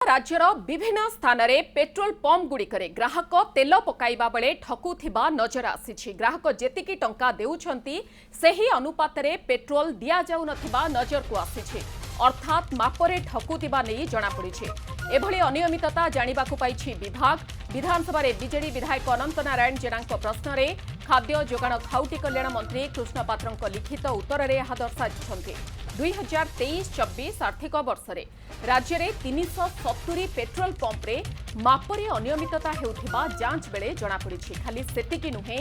राज्यर विभिन्न स्थान में पेट्रोल पंप गुड़िकर ग्राहक तेल पकाइबा बेले ठकुथिबा नजर आसी। ग्राहक जेतिकी टंका देउछंती सेही अनुपात रे पेट्रोल दिया जाउ नथिबा नजर को आसी। अर्थात मापरे ठकुथिबा नै जणा पड़िछि। एभली अनियमितता जानिबाकु पाइछि विभाग। विधानसभा रे बीजेडी विधायक अनंत नारायण जेना प्रश्न रे खाद्य जोगाण खाउटी कल्याण मंत्री कृष्ण पात्रंक लिखित उत्तर रे यह दर्शाइछन्ति। 2023-24 आर्थिक वर्ष रे राज्य में 370 पेट्रोल पंप रे मापरे अनियमितता हेउथिबा जांच बेले जणा पड़िछि। खाली सेतिकी नुहे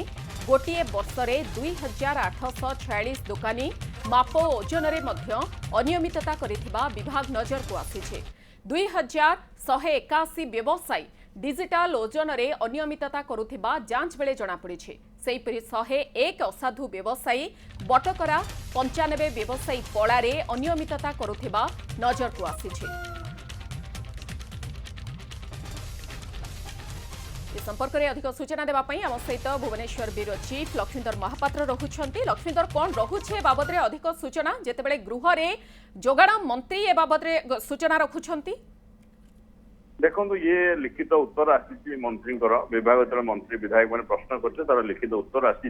गोटिए वर्ष रे 2846 दुकानी माप ओजन रे मध्य अनियमितता करिथिबा विभाग नजर को आसीछि। 2181 व्यवसायी डिजिटल ओजन रे अनियमितता करुथिबा जांच बेले जणा पड़िछि। सेहीपरि 101 असाधु व्यवसायी बटकरा 95 व्यवसायी पड़ारे अनियमितता करुथिबा नजर को आसीछि। इस संपर्क में अधिक सूचना देवा आम सहित भुवनेश्वर ब्यूरो चीफ लक्ष्मीधर महापात्र रहुछंती। लक्ष्मीधर कौन रहुछे बाबद रे अधिक सूचना जेतेबेले गृह रे जोगाण मंत्री ए बाबद रे सूचना रखुछंती? देखो ये लिखित उत्तर आसी मंत्री विभाग मंत्री विधायक मैंने प्रश्न करते तार लिखित उत्तर आसी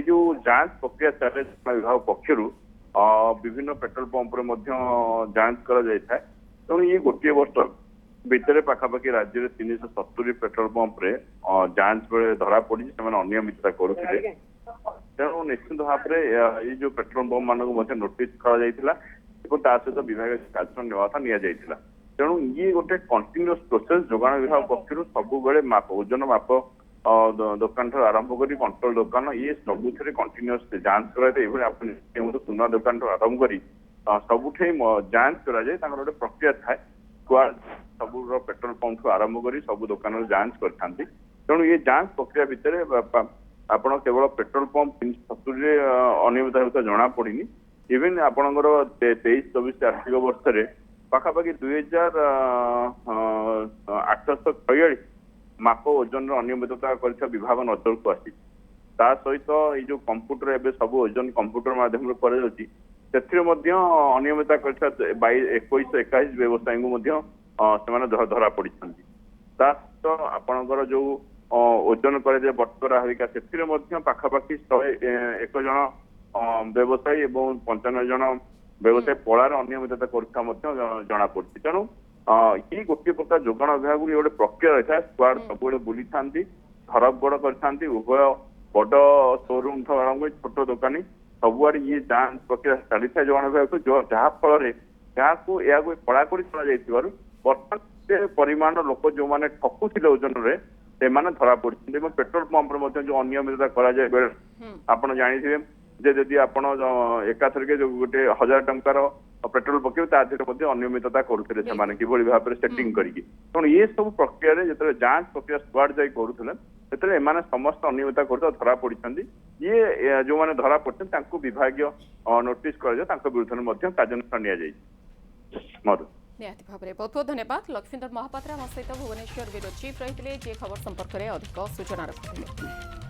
जो जांच प्रक्रिया चले विभाग पक्षर विभिन्न पेट्रोल पंप जांच कर तेणु ये गोटे वर्ष भितर पाखापाखि राज्य में 370 पेट्रोल पंप जांच बेले धरा पड़ी से अनियमितता करुले। तेणु निश्चित भाव में ये जो पेट्रोल पंप मानक नोटिस करा सहित विभाग कार्यानुष्ठान नि तेणु ये गोटे कंटिन्यूअस प्रोसेस जोगाण विभाग पक्षर सब माप ओजन माप दुकान आरंभ कर कंट्रोल दुकान ये सब कंटिन्यूअस जांच कराए सुना दुकान आरंभ कर सबुठे जांच कराए गोटे प्रक्रिया थाए सब पेट्रोल पंप आरंभ कर सब दुकान जांच करते। तेणु ये जांच प्रक्रिया भितर आपण केवल पेट्रोल पंप 370 अनियमित जना पड़ी इवेन आपणकर 23-24 आर्थिक वर्ष पाखापाखि 2846 माप ओजन अनियमितता विभाग नजर को आसी। सहित ये जो कंप्यूटर एवं सब ओजन कंप्यूटर माध्यम अनियमितता 21-21 व्यवसायी धरा पड़ी। आपणकर जो ओजन करे बटकरा हरिका से पाखापाखि 101 जन व्यवसायी और 95 जन व्यवसाय पड़ार अनियमितता जना पड़ी। तेणु ये गोटे प्रकार जोगाण विभाग गोटे प्रक्रिया रही है स्क्वाड सब बुली था धरब गड़ कर उभय बड़ शोरूम आरंभ छोट दुकानी सबुआड़े ये जांच प्रक्रिया चली था जोगाण विभाग जहाँफल या कड़ाकड़ी चल बर्तमान परिमाण लोक जो मैंने ठकुले ओजन से धरा पड़ी। पेट्रोल पंप जो अनियमितता कराए आप जानी जदि आपण एकाथरके जो गोटे 1000 टंकार पेट्रोल पकेबे अनियमितता करुले कि भाव में सेटिंग करके। तेणु ये सब प्रक्रिया जो जांच प्रक्रिया स्क्वाड जाए करुले एम समस्त अनियमितता कर धरा पड़ी। ये जो मैंने धरा पड़ते विभाग नोटिस कर विरुद्ध कार्यानुष्ठान निहाती भाव में बहुत बहुत धन्यवाद। लक्ष्मीधर महापात्र आम सहित भुवनेश्वर ब्यूरो चीफ रही खबर संपर्क में अधिक सूचना रखुଥିଲେ।